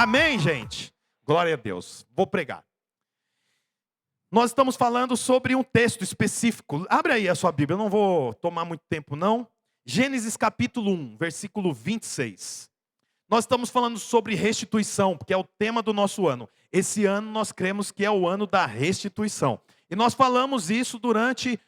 Amém, gente? Glória a Deus. Vou pregar. Nós estamos falando sobre um texto específico. Abre aí a sua Bíblia, eu não vou tomar muito tempo não. Gênesis capítulo 1, versículo 26. Nós estamos falando sobre restituição, porque é o tema do nosso ano. Esse ano nós cremos que é o ano da restituição. E nós falamos isso durante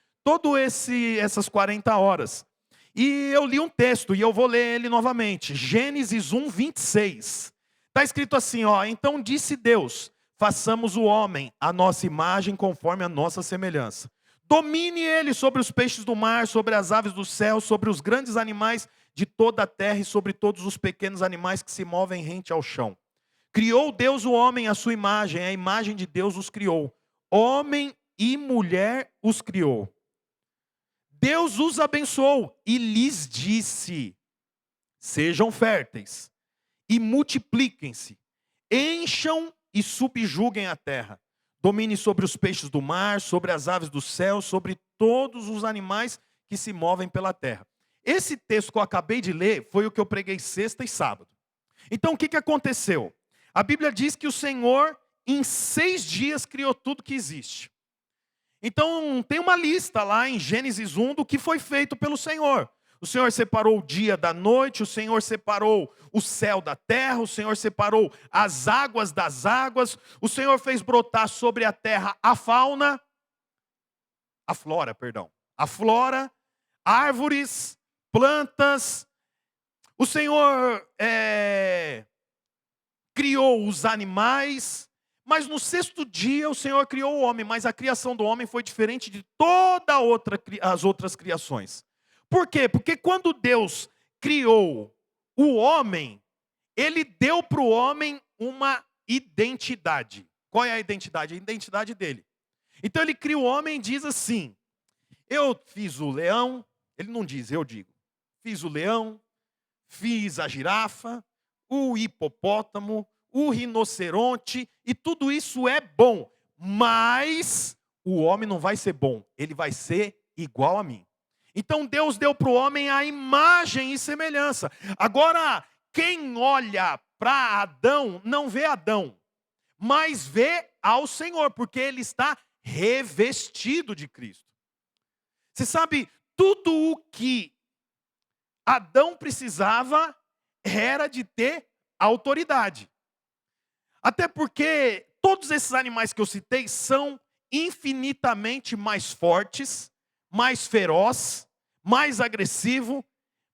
essas 40 horas. E eu li um texto, e eu vou ler ele novamente. Gênesis 1, 26. Está escrito assim, ó. Então disse Deus, façamos o homem à nossa imagem conforme a nossa semelhança. Domine ele sobre os peixes do mar, sobre as aves do céu, sobre os grandes animais de toda a terra e sobre todos os pequenos animais que se movem rente ao chão. Criou Deus o homem à sua imagem, a imagem de Deus os criou. Homem e mulher os criou. Deus os abençoou e lhes disse, sejam férteis e multipliquem-se, encham e subjuguem a terra. Domine sobre os peixes do mar, sobre as aves do céu, sobre todos os animais que se movem pela terra. Esse texto que eu acabei de ler foi o que eu preguei sexta e sábado. Então o que aconteceu? A Bíblia diz que o Senhor em 6 dias criou tudo que existe. Então tem uma lista lá em Gênesis 1 do que foi feito pelo Senhor. O Senhor separou o dia da noite, o Senhor separou o céu da terra, o Senhor separou as águas das águas, o Senhor fez brotar sobre a terra a flora, árvores, plantas. O Senhor criou os animais, mas no 6º dia o Senhor criou o homem, mas a criação do homem foi diferente de todas as outras criações. Por quê? Porque quando Deus criou o homem, Ele deu para o homem uma identidade. Qual é a identidade? A identidade dele. Então Ele cria o homem e diz assim, eu fiz o leão, Ele não diz, eu digo. Fiz o leão, fiz a girafa, o hipopótamo, o rinoceronte, e tudo isso é bom. Mas o homem não vai ser bom, ele vai ser igual a mim. Então Deus deu para o homem a imagem e semelhança. Agora, quem olha para Adão, não vê Adão, mas vê ao Senhor, porque ele está revestido de Cristo. Você sabe, tudo o que Adão precisava era de ter autoridade. Até porque todos esses animais que eu citei são infinitamente mais fortes, mais feroz, mais agressivo,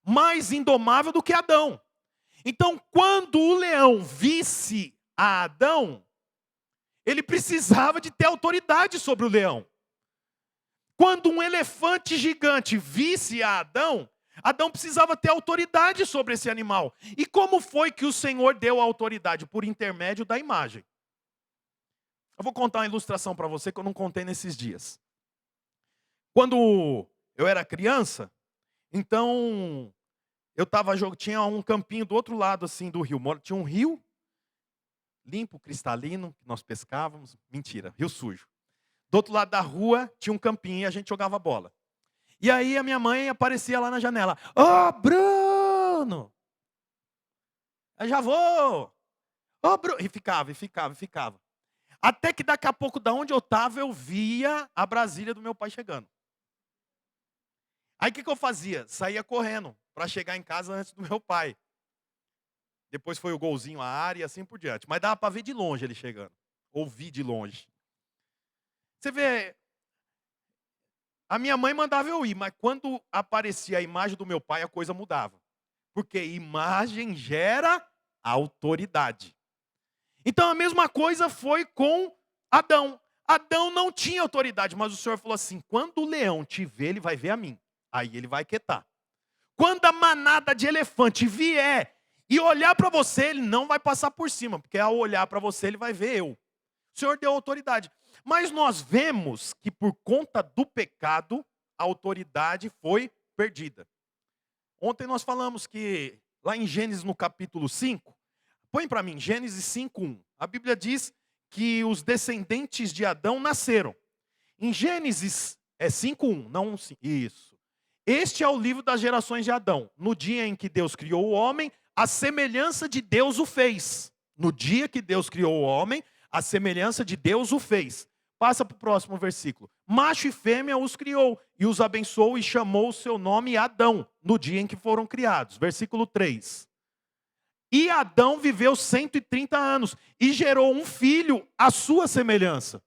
mais indomável do que Adão. Então, quando o leão visse a Adão, ele precisava de ter autoridade sobre o leão. Quando um elefante gigante visse a Adão, Adão precisava ter autoridade sobre esse animal. E como foi que o Senhor deu a autoridade? Por intermédio da imagem. Eu vou contar uma ilustração para você que eu não contei nesses dias. Quando eu era criança, então tinha um campinho do outro lado assim do rio. Tinha um rio limpo, cristalino, que nós pescávamos. Mentira, rio sujo. Do outro lado da rua tinha um campinho e a gente jogava bola. E aí a minha mãe aparecia lá na janela. Ô, Bruno! Eu já vou! Ô, Bruno! E ficava. Até que daqui a pouco, da onde eu estava, eu via a Brasília do meu pai chegando. Aí o que eu fazia? Saía correndo para chegar em casa antes do meu pai. Depois foi o golzinho à área e assim por diante. Mas dava para ver de longe ele chegando. Ouvir de longe. Você vê, a minha mãe mandava eu ir, mas quando aparecia a imagem do meu pai, a coisa mudava. Porque imagem gera autoridade. Então a mesma coisa foi com Adão. Adão não tinha autoridade, mas o Senhor falou assim, quando o leão te ver, ele vai ver a mim. Aí ele vai quietar. Quando a manada de elefante vier e olhar para você, ele não vai passar por cima, porque ao olhar para você, ele vai ver eu. O Senhor deu autoridade. Mas nós vemos que por conta do pecado, a autoridade foi perdida. Ontem nós falamos que, lá em Gênesis no capítulo 5, põe para mim, Gênesis 5:1. A Bíblia diz que os descendentes de Adão nasceram. Em Gênesis 5:1, não 5. Isso. Este é o livro das gerações de Adão. No dia em que Deus criou o homem, a semelhança de Deus o fez. No dia que Deus criou o homem, a semelhança de Deus o fez. Passa para o próximo versículo. Macho e fêmea os criou, e os abençoou e chamou o seu nome Adão, no dia em que foram criados. Versículo 3. E Adão viveu 130 anos, e gerou um filho à sua semelhança.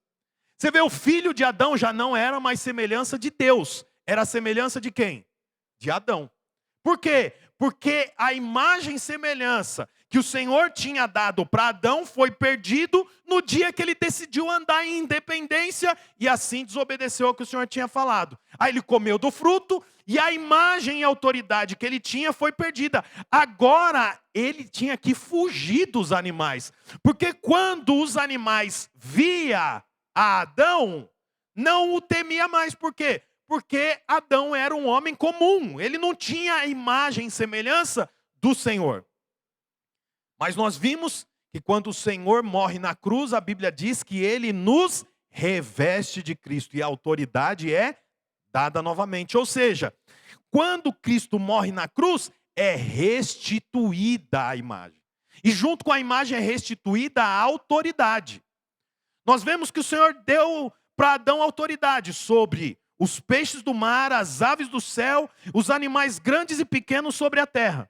Você vê, o filho de Adão já não era mais semelhança de Deus. Era a semelhança de quem? De Adão. Por quê? Porque a imagem e semelhança que o Senhor tinha dado para Adão foi perdido no dia que ele decidiu andar em independência e assim desobedeceu ao que o Senhor tinha falado. Aí ele comeu do fruto e a imagem e autoridade que ele tinha foi perdida. Agora ele tinha que fugir dos animais. Porque quando os animais via a Adão, não o temia mais. Por quê? Porque Adão era um homem comum. Ele não tinha a imagem e semelhança do Senhor. Mas nós vimos que quando o Senhor morre na cruz, a Bíblia diz que ele nos reveste de Cristo. E a autoridade é dada novamente. Ou seja, quando Cristo morre na cruz, é restituída a imagem. E junto com a imagem é restituída a autoridade. Nós vemos que o Senhor deu para Adão autoridade sobre os peixes do mar, as aves do céu, os animais grandes e pequenos sobre a terra.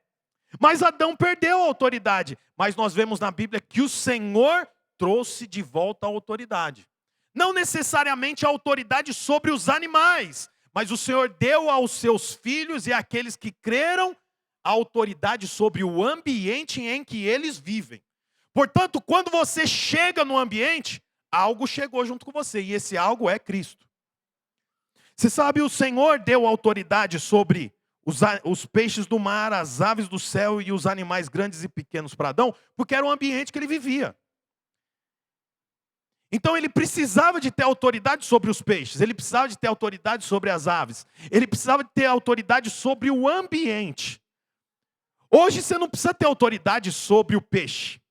Mas Adão perdeu a autoridade. Mas nós vemos na Bíblia que o Senhor trouxe de volta a autoridade. Não necessariamente a autoridade sobre os animais, mas o Senhor deu aos seus filhos e àqueles que creram a autoridade sobre o ambiente em que eles vivem. Portanto, quando você chega no ambiente, algo chegou junto com você, e esse algo é Cristo. Você sabe, o Senhor deu autoridade sobre os peixes do mar, as aves do céu e os animais grandes e pequenos para Adão, porque era o ambiente que ele vivia. Então ele precisava de ter autoridade sobre os peixes, ele precisava de ter autoridade sobre as aves, ele precisava de ter autoridade sobre o ambiente. Hoje você não precisa ter autoridade sobre o peixe.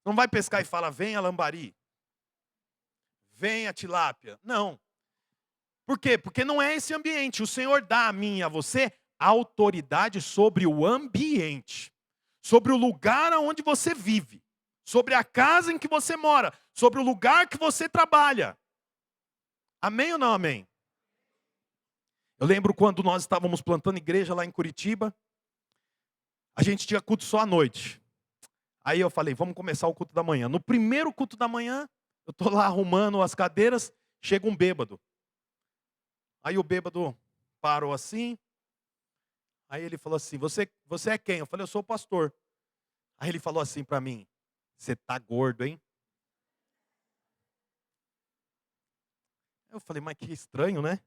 Não vai pescar e fala, venha lambari, venha tilápia. Não. Por quê? Porque não é esse ambiente. O Senhor dá a mim e a você autoridade sobre o ambiente, sobre o lugar onde você vive, sobre a casa em que você mora, sobre o lugar que você trabalha. Amém ou não amém? Eu lembro quando nós estávamos plantando igreja lá em Curitiba, a gente tinha culto só à noite. Aí eu falei, vamos começar o culto da manhã. No primeiro culto da manhã, eu estou lá arrumando as cadeiras, chega um bêbado. Aí o bêbado parou assim. Aí ele falou assim, você é quem? Eu falei, eu sou o pastor. Aí ele falou assim para mim, você tá gordo, hein? Eu falei, mas que estranho, né?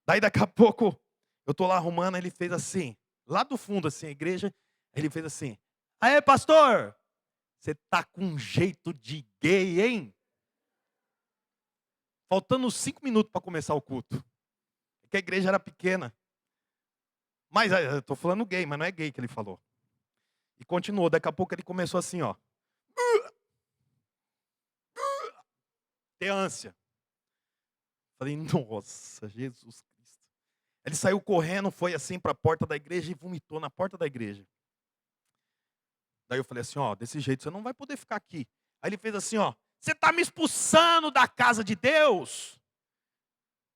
Daí daqui a pouco, eu tô lá arrumando, ele fez assim, lá do fundo assim, a igreja, ele fez assim, aê pastor, você tá com um jeito de gay, hein? Faltando 5 minutos para começar o culto. Porque a igreja era pequena. Mas eu estou falando gay, mas não é gay que ele falou. E continuou, daqui a pouco ele começou assim, ó. Ter ânsia. Falei, nossa, Jesus Cristo. Ele saiu correndo, foi assim para a porta da igreja e vomitou na porta da igreja. Daí eu falei assim, ó, desse jeito você não vai poder ficar aqui. Aí ele fez assim, ó, você está me expulsando da casa de Deus?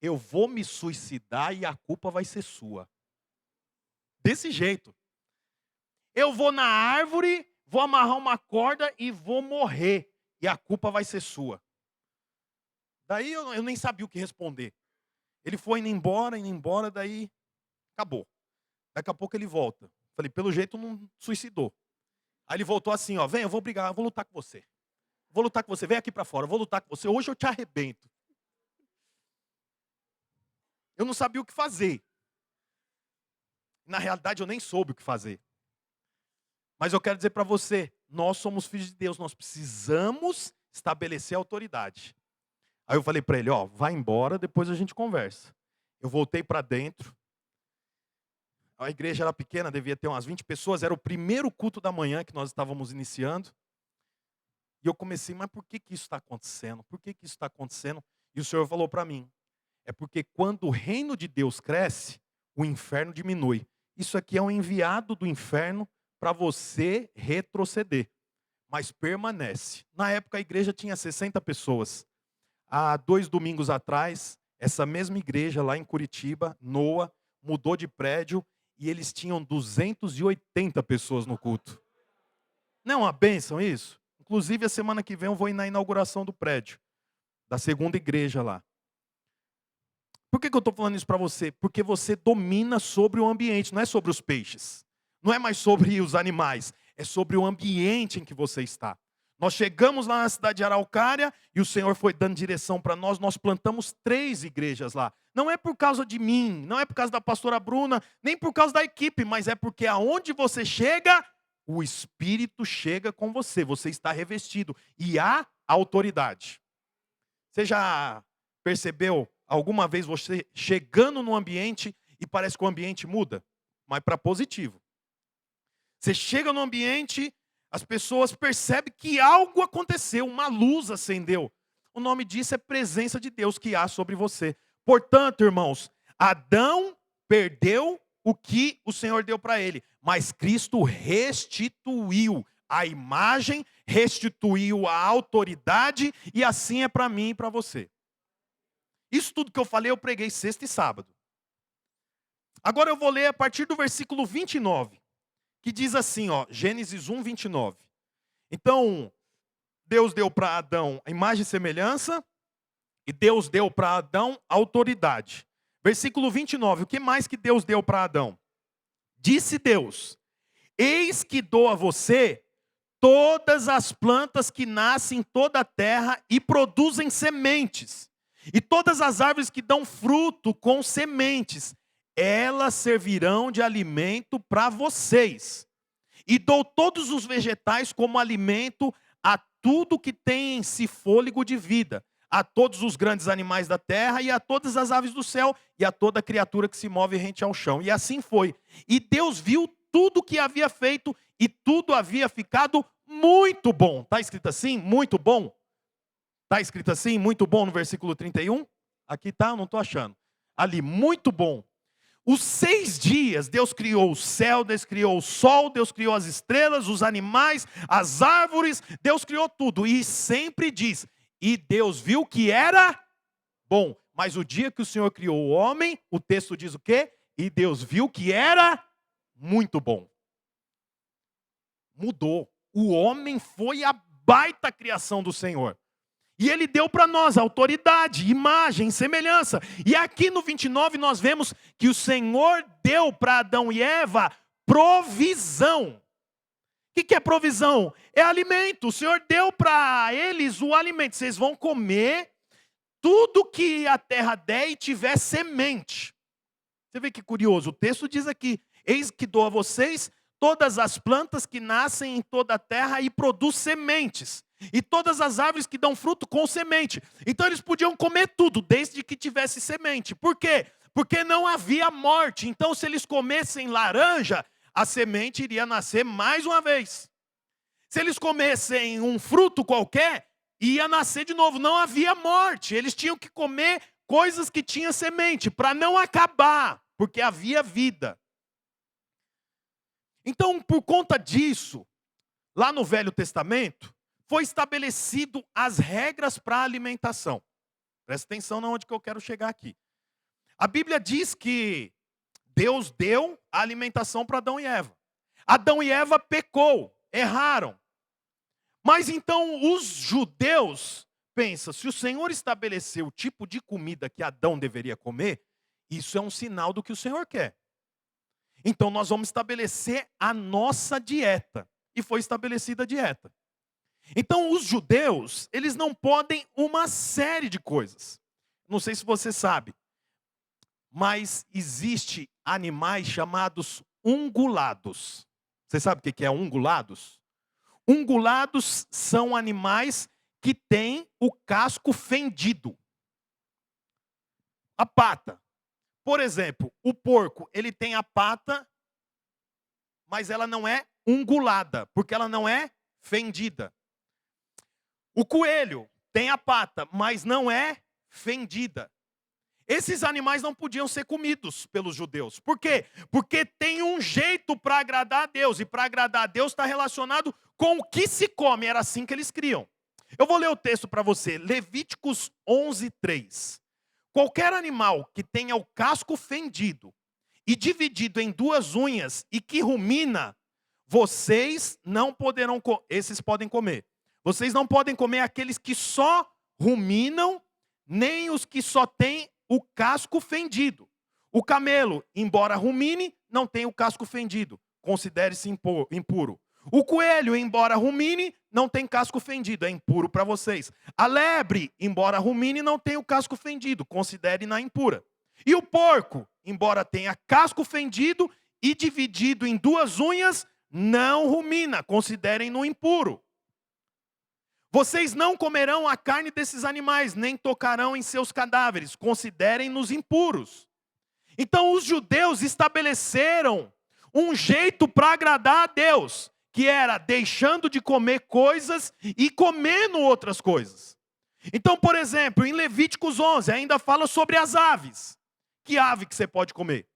Eu vou me suicidar e a culpa vai ser sua. Desse jeito. Eu vou na árvore, vou amarrar uma corda e vou morrer. E a culpa vai ser sua. Daí eu nem sabia o que responder. Ele foi indo embora, daí acabou. Daqui a pouco ele volta. Falei, pelo jeito não suicidou. Aí ele voltou assim, ó, vem, eu vou brigar, eu vou lutar com você. Vou lutar com você, vem aqui para fora, eu vou lutar com você. Hoje eu te arrebento. Eu não sabia o que fazer. Na realidade, eu nem soube o que fazer. Mas eu quero dizer para você, nós somos filhos de Deus, nós precisamos estabelecer autoridade. Aí eu falei para ele, ó, vai embora, depois a gente conversa. Eu voltei para dentro. A igreja era pequena, devia ter umas 20 pessoas, era o primeiro culto da manhã que nós estávamos iniciando. E eu comecei, mas por que isso está acontecendo? Por que isso está acontecendo? E o Senhor falou para mim, é porque quando o reino de Deus cresce, o inferno diminui. Isso aqui é um enviado do inferno para você retroceder. mas permanece. Na época a igreja tinha 60 pessoas. Há 2 domingos atrás, essa mesma igreja lá em Curitiba, Noa, mudou de prédio e eles tinham 280 pessoas no culto. Não é uma bênção isso? Inclusive, a semana que vem eu vou ir na inauguração do prédio, da segunda igreja lá. Por que eu estou falando isso para você? Porque você domina sobre o ambiente, não é sobre os peixes. Não é mais sobre os animais, é sobre o ambiente em que você está. Nós chegamos lá na cidade de Araucária e o Senhor foi dando direção para nós plantamos 3 igrejas lá. Não é por causa de mim, não é por causa da pastora Bruna, nem por causa da equipe, mas é porque aonde você chega, o Espírito chega com você, você está revestido e há autoridade. Você já percebeu alguma vez você chegando no ambiente e parece que o ambiente muda? Mas para positivo. Você chega no ambiente, as pessoas percebem que algo aconteceu, uma luz acendeu. O nome disso é presença de Deus que há sobre você. Portanto, irmãos, Adão perdeu o que o Senhor deu para ele, mas Cristo restituiu a imagem, restituiu a autoridade, e assim é para mim e para você. Isso tudo que eu falei, eu preguei sexta e sábado. Agora eu vou ler a partir do versículo 29, que diz assim, ó, Gênesis 1, 29. Então, Deus deu para Adão a imagem e semelhança, e Deus deu para Adão autoridade. Versículo 29, o que mais que Deus deu para Adão? Disse Deus, eis que dou a você todas as plantas que nascem em toda a terra e produzem sementes, e todas as árvores que dão fruto com sementes, elas servirão de alimento para vocês. E dou todos os vegetais como alimento a tudo que tem em si fôlego de vida, a todos os grandes animais da terra e a todas as aves do céu e a toda criatura que se move rente ao chão. E assim foi. E Deus viu tudo o que havia feito e tudo havia ficado muito bom. Está escrito assim? Muito bom? Está escrito assim? Muito bom no versículo 31? Aqui está, eu não estou achando. Ali, muito bom. Os 6 dias, Deus criou o céu, Deus criou o sol, Deus criou as estrelas, os animais, as árvores, Deus criou tudo. E sempre diz, e Deus viu que era bom. Mas o dia que o Senhor criou o homem, o texto diz o quê? E Deus viu que era muito bom. Mudou. O homem foi a baita criação do Senhor. E ele deu para nós autoridade, imagem, semelhança. E aqui no 29 nós vemos que o Senhor deu para Adão e Eva provisão. O que é provisão? É alimento. O Senhor deu para eles o alimento. Vocês vão comer tudo que a terra der e tiver semente. Você vê que curioso. O texto diz aqui, eis que dou a vocês todas as plantas que nascem em toda a terra e produz sementes. E todas as árvores que dão fruto com semente. Então eles podiam comer tudo, desde que tivesse semente. Por quê? Porque não havia morte. Então se eles comessem laranja, a semente iria nascer mais uma vez. Se eles comessem um fruto qualquer, ia nascer de novo. Não havia morte. Eles tinham que comer coisas que tinham semente, para não acabar, porque havia vida. Então, por conta disso, lá no Velho Testamento, foi estabelecido as regras para a alimentação. Presta atenção onde que eu quero chegar aqui. A Bíblia diz que Deus deu a alimentação para Adão e Eva. Adão e Eva pecou, erraram. Mas então os judeus pensam, se o Senhor estabeleceu o tipo de comida que Adão deveria comer, isso é um sinal do que o Senhor quer. Então nós vamos estabelecer a nossa dieta. E foi estabelecida a dieta. Então os judeus, eles não podem uma série de coisas. Não sei se você sabe, mas existe animais chamados ungulados. Você sabe o que é ungulados? Ungulados são animais que têm o casco fendido. A pata. Por exemplo, o porco, ele tem a pata, mas ela não é ungulada, porque ela não é fendida. O coelho tem a pata, mas não é fendida. Esses animais não podiam ser comidos pelos judeus. Por quê? Porque tem um jeito para agradar a Deus. E para agradar a Deus está relacionado com o que se come. Era assim que eles criam. Eu vou ler o texto para você. Levíticos 11:3. Qualquer animal que tenha o casco fendido e dividido em duas unhas e que rumina, vocês não poderão, esses podem comer. Vocês não podem comer aqueles que só ruminam, nem os que só têm o casco fendido. O camelo, embora rumine, não tem o casco fendido. Considere-se impuro. O coelho, embora rumine, não tem casco fendido. É impuro para vocês. A lebre, embora rumine, não tem o casco fendido. Considere-na impura. E o porco, embora tenha casco fendido e dividido em duas unhas, não rumina. Considerem-no impuro. Vocês não comerão a carne desses animais, nem tocarão em seus cadáveres. Considerem-nos impuros. Então os judeus estabeleceram um jeito para agradar a Deus, que era deixando de comer coisas e comendo outras coisas. Então, por exemplo, em Levíticos 11, ainda fala sobre as aves. Que ave que você pode comer?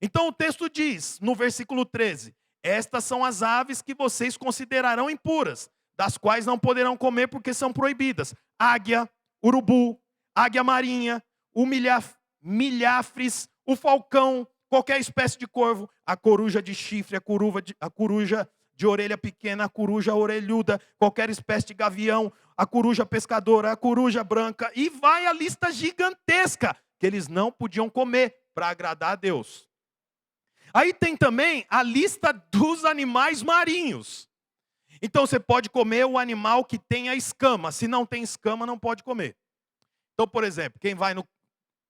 Então o texto diz, no versículo 13, estas são as aves que vocês considerarão impuras, das quais não poderão comer porque são proibidas. Águia, urubu, águia marinha, o milhafres, o falcão, qualquer espécie de corvo, a coruja de chifre, a coruja de orelha pequena, a coruja orelhuda, qualquer espécie de gavião, a coruja pescadora, a coruja branca, e vai a lista gigantesca que eles não podiam comer para agradar a Deus. Aí tem também a lista dos animais marinhos. Então você pode comer o animal que tenha escama. Se não tem escama, não pode comer. Então, por exemplo, quem vai no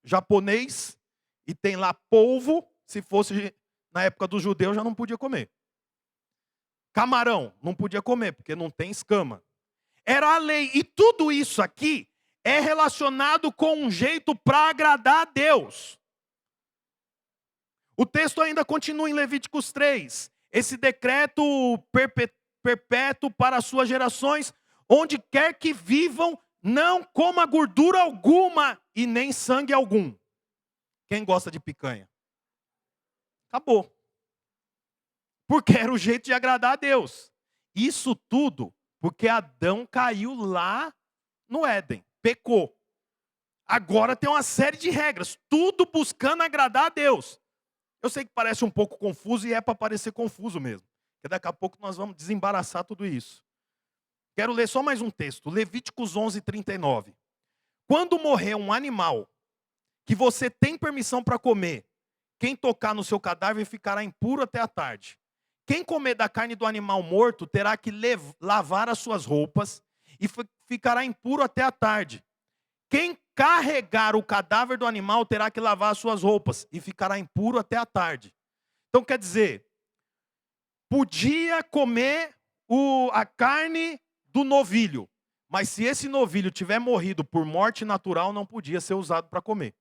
japonês e tem lá polvo, se fosse na época dos judeus, já não podia comer. Camarão, não podia comer, porque não tem escama. Era a lei. E tudo isso aqui é relacionado com um jeito para agradar a Deus. O texto ainda continua em Levíticos 3. Esse decreto perpétuo para as suas gerações, onde quer que vivam, não coma gordura alguma e nem sangue algum. Quem gosta de picanha? Acabou. Porque era o jeito de agradar a Deus. Isso tudo porque Adão caiu lá no Éden, pecou. Agora tem uma série de regras, tudo buscando agradar a Deus. Eu sei que parece um pouco confuso e é para parecer confuso mesmo. Porque daqui a pouco nós vamos desembaraçar tudo isso. Quero ler só mais um texto. Levíticos 11:39. Quando morrer um animal que você tem permissão para comer, quem tocar no seu cadáver ficará impuro até a tarde. Quem comer da carne do animal morto terá que lavar as suas roupas e ficará impuro até a tarde. Quem carregar o cadáver do animal terá que lavar as suas roupas e ficará impuro até a tarde. Então quer dizer, podia comer a carne do novilho, mas se esse novilho tiver morrido por morte natural, não podia ser usado para comer.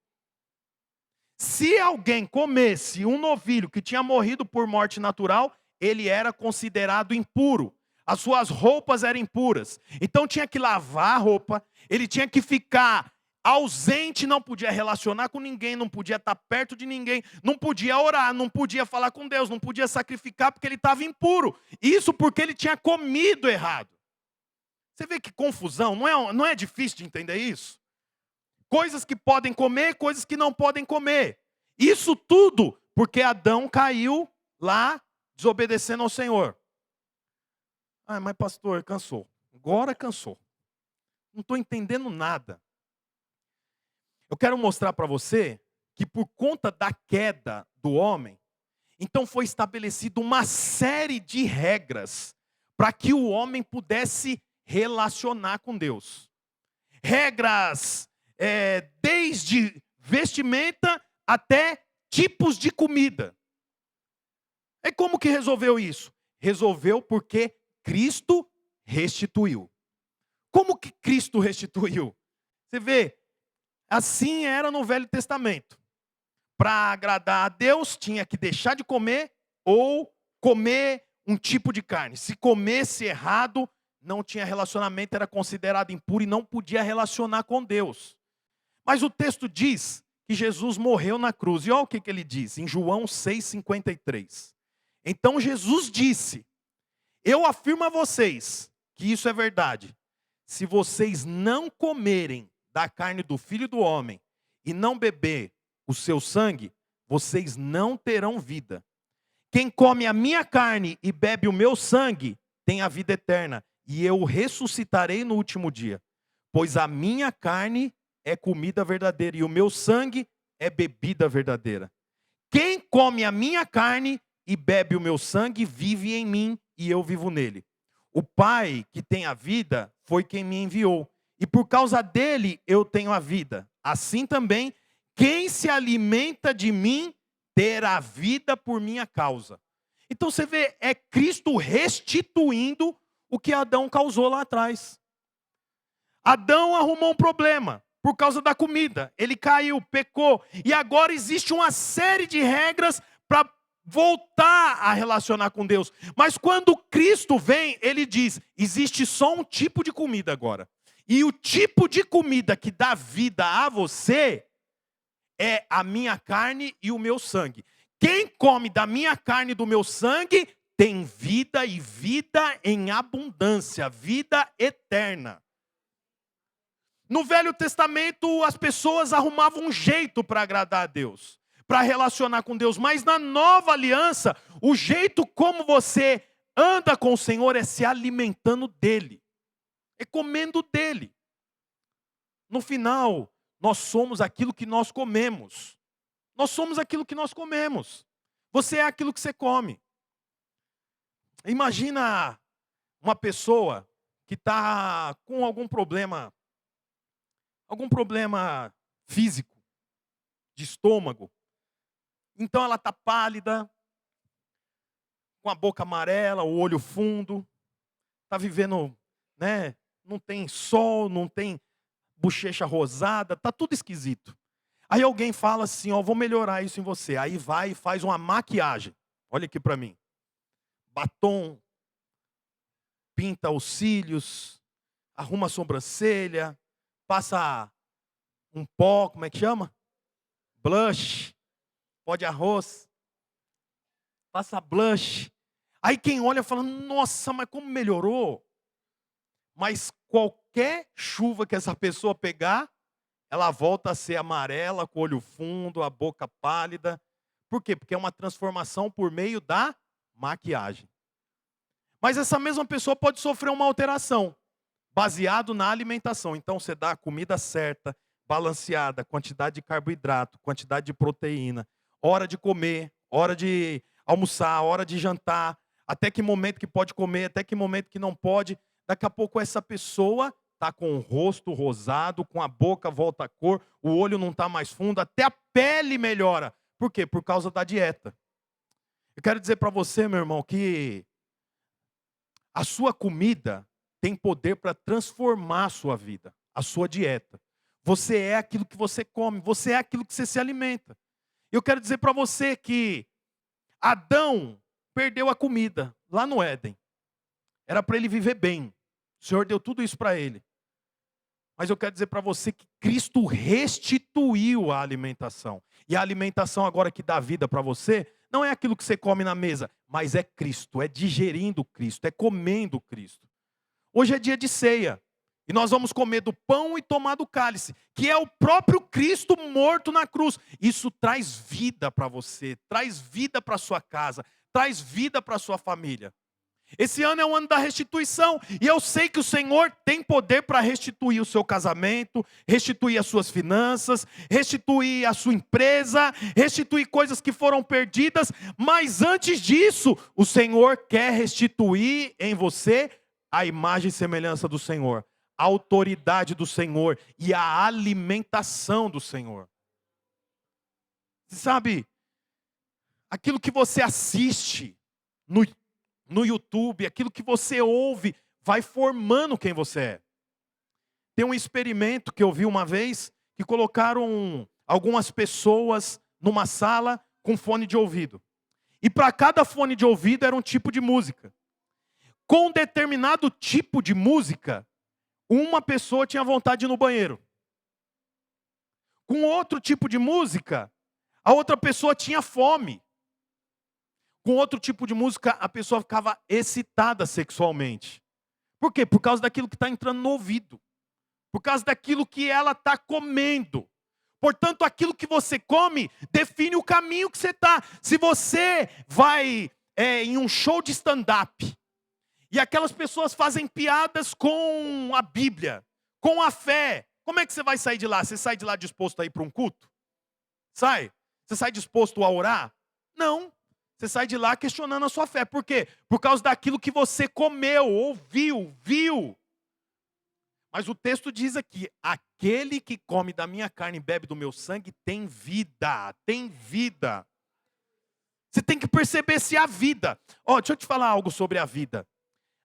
Se alguém comesse um novilho que tinha morrido por morte natural, ele era considerado impuro. As suas roupas eram impuras. Então tinha que lavar a roupa, ele tinha que ficar ausente, não podia relacionar com ninguém, não podia estar perto de ninguém, não podia orar, não podia falar com Deus, não podia sacrificar porque ele estava impuro. Isso porque ele tinha comido errado. Você vê que confusão, não é difícil de entender isso? Coisas que podem comer, coisas que não podem comer. Isso tudo porque Adão caiu lá desobedecendo ao Senhor. Ah, mas pastor, cansou. Agora cansou. Não estou entendendo nada. Eu quero mostrar para você que por conta da queda do homem, então foi estabelecida uma série de regras para que o homem pudesse relacionar com Deus. Regras desde vestimenta até tipos de comida. E como que resolveu isso? Resolveu porque Cristo restituiu. Como que Cristo restituiu? Você vê, assim era no Velho Testamento. Para agradar a Deus, tinha que deixar de comer ou comer um tipo de carne. Se comesse errado, não tinha relacionamento, era considerado impuro e não podia relacionar com Deus. Mas o texto diz que Jesus morreu na cruz. E olha o que ele diz, em João 6,53. Então Jesus disse: eu afirmo a vocês que isso é verdade. Se vocês não comerem da carne do Filho do Homem e não beber o seu sangue, vocês não terão vida. Quem come a minha carne e bebe o meu sangue tem a vida eterna, e eu o ressuscitarei no último dia. Pois a minha carne é comida verdadeira e o meu sangue é bebida verdadeira. Quem come a minha carne e bebe o meu sangue vive em mim e eu vivo nele. O Pai que tem a vida foi quem me enviou, e por causa dele eu tenho a vida. Assim também, quem se alimenta de mim terá vida por minha causa. Então você vê, é Cristo restituindo o que Adão causou lá atrás. Adão arrumou um problema por causa da comida. Ele caiu, pecou, e agora existe uma série de regras para voltar a relacionar com Deus. Mas quando Cristo vem, ele diz: existe só um tipo de comida agora. E o tipo de comida que dá vida a você é a minha carne e o meu sangue. Quem come da minha carne e do meu sangue tem vida, e vida em abundância, vida eterna. No Velho Testamento, as pessoas arrumavam um jeito para agradar a Deus, para relacionar com Deus. Mas na Nova Aliança, o jeito como você anda com o Senhor é se alimentando dEle, é comendo dEle. No final, nós somos aquilo que nós comemos. Nós somos aquilo que nós comemos. Você é aquilo que você come. Imagina uma pessoa que está com algum problema físico, de estômago. Então ela está pálida, com a boca amarela, o olho fundo, está vivendo, né? Não tem sol, não tem bochecha rosada, está tudo esquisito. Aí alguém fala assim: ó, vou melhorar isso em você. Aí vai e faz uma maquiagem. Olha aqui para mim. Batom, pinta os cílios, arruma a sobrancelha, passa um pó, como é que chama? Blush, pó de arroz, passa blush. Aí quem olha fala: nossa, mas como melhorou? Mas qualquer chuva que essa pessoa pegar, ela volta a ser amarela, com o olho fundo, a boca pálida. Por quê? Porque é uma transformação por meio da maquiagem. Mas essa mesma pessoa pode sofrer uma alteração, baseado na alimentação. Então você dá a comida certa, balanceada, quantidade de carboidrato, quantidade de proteína, hora de comer, hora de almoçar, hora de jantar, até que momento que pode comer, até que momento que não pode. Daqui a pouco essa pessoa está com o rosto rosado, com a boca volta à cor, o olho não está mais fundo, até a pele melhora. Por quê? Por causa da dieta. Eu quero dizer para você, meu irmão, que a sua comida tem poder para transformar a sua vida, a sua dieta. Você é aquilo que você come, você é aquilo que você se alimenta. Eu quero dizer para você que Adão perdeu a comida lá no Éden. Era para ele viver bem. O Senhor deu tudo isso para ele. Mas eu quero dizer para você que Cristo restituiu a alimentação. E a alimentação agora que dá vida para você, não é aquilo que você come na mesa, mas é Cristo, é digerindo Cristo, é comendo Cristo. Hoje é dia de ceia. E nós vamos comer do pão e tomar do cálice, que é o próprio Cristo morto na cruz. Isso traz vida para você, traz vida para sua casa, traz vida para sua família. Esse ano é o ano da restituição, e eu sei que o Senhor tem poder para restituir o seu casamento, restituir as suas finanças, restituir a sua empresa, restituir coisas que foram perdidas, mas antes disso, o Senhor quer restituir em você a imagem e semelhança do Senhor, a autoridade do Senhor e a alimentação do Senhor. Você sabe, aquilo que você assiste no YouTube, aquilo que você ouve, vai formando quem você é. Tem um experimento que eu vi uma vez, que colocaram algumas pessoas numa sala com fone de ouvido. E para cada fone de ouvido era um tipo de música. Com determinado tipo de música, uma pessoa tinha vontade de ir no banheiro. Com outro tipo de música, a outra pessoa tinha fome. Com outro tipo de música, a pessoa ficava excitada sexualmente. Por quê? Por causa daquilo que está entrando no ouvido. Por causa daquilo que ela está comendo. Portanto, aquilo que você come define o caminho que você está. Se você vai em um show de stand-up e aquelas pessoas fazem piadas com a Bíblia, com a fé, como é que você vai sair de lá? Você sai de lá disposto a ir para um culto? Sai? Você sai disposto a orar? Não. Você sai de lá questionando a sua fé. Por quê? Por causa daquilo que você comeu, ouviu, viu. Mas o texto diz aqui: aquele que come da minha carne e bebe do meu sangue tem vida. Tem vida. Você tem que perceber se há vida. Deixa eu te falar algo sobre a vida.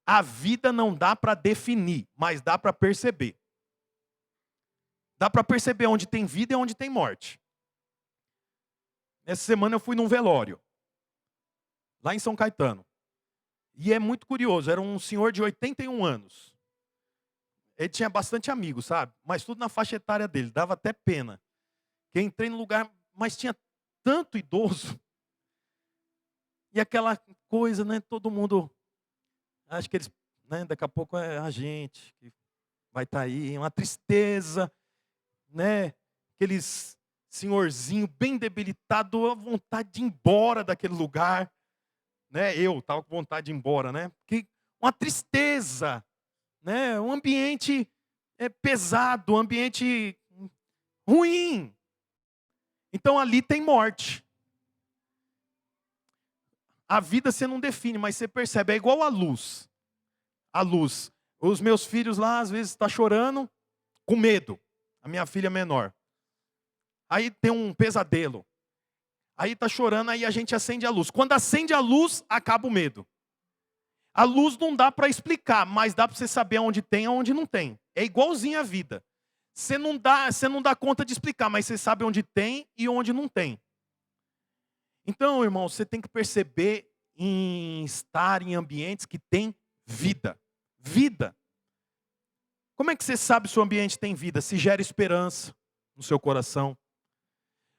A vida não dá para definir, mas dá para perceber. Dá para perceber onde tem vida e onde tem morte. Essa semana eu fui num velório, lá em São Caetano. E é muito curioso, era um senhor de 81 anos. Ele tinha bastante amigos, sabe? Mas tudo na faixa etária dele, dava até pena. Que eu entrei no lugar, mas tinha tanto idoso. E aquela coisa, né? Todo mundo, acho que eles, né? Daqui a pouco é a gente que vai estar aí, uma tristeza, né? Aqueles senhorzinho bem debilitado, a vontade de ir embora daquele lugar, né? Eu estava com vontade de ir embora, né? Porque uma tristeza, né? Um ambiente pesado, um ambiente ruim. Então ali tem morte. A vida você não define, mas você percebe, é igual a luz. A luz. Os meus filhos lá às vezes estão chorando com medo. A minha filha menor. Aí tem um pesadelo. Aí está chorando, aí a gente acende a luz. Quando acende a luz, acaba o medo. A luz não dá para explicar, mas dá para você saber onde tem e onde não tem. É igualzinho a vida. Você não dá conta de explicar, mas você sabe onde tem e onde não tem. Então, irmão, você tem que perceber em estar em ambientes que tem vida. Vida. Como é que você sabe se o ambiente tem vida? Se gera esperança no seu coração.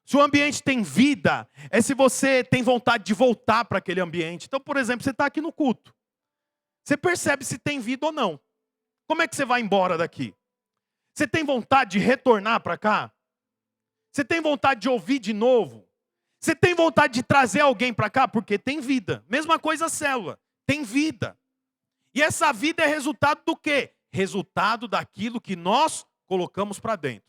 Se o ambiente tem vida, é se você tem vontade de voltar para aquele ambiente. Então, por exemplo, você está aqui no culto. Você percebe se tem vida ou não. Como é que você vai embora daqui? Você tem vontade de retornar para cá? Você tem vontade de ouvir de novo? Você tem vontade de trazer alguém para cá? Porque tem vida. Mesma coisa a célula. Tem vida. E essa vida é resultado do quê? Resultado daquilo que nós colocamos para dentro.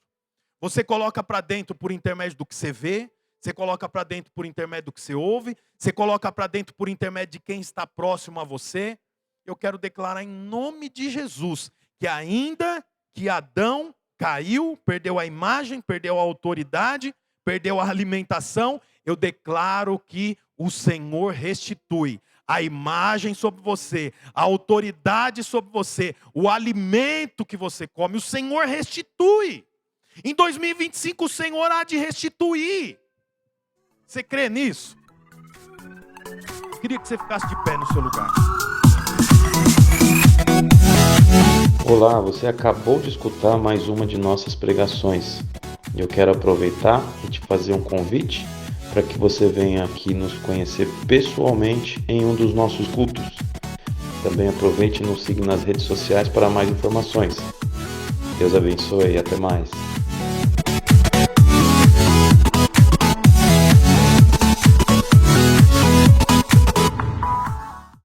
Você coloca para dentro por intermédio do que você vê, você coloca para dentro por intermédio do que você ouve, você coloca para dentro por intermédio de quem está próximo a você. Eu quero declarar em nome de Jesus que ainda que Adão caiu, perdeu a imagem, perdeu a autoridade, perdeu a alimentação, eu declaro que o Senhor restitui a imagem sobre você, a autoridade sobre você, o alimento que você come, o Senhor restitui. Em 2025 o Senhor há de restituir. Você crê nisso? Eu queria que você ficasse de pé no seu lugar. Olá, você acabou de escutar mais uma de nossas pregações. Eu quero aproveitar e te fazer um convite para que você venha aqui nos conhecer pessoalmente em um dos nossos cultos. Também aproveite e nos siga nas redes sociais para mais informações. Deus abençoe e até mais.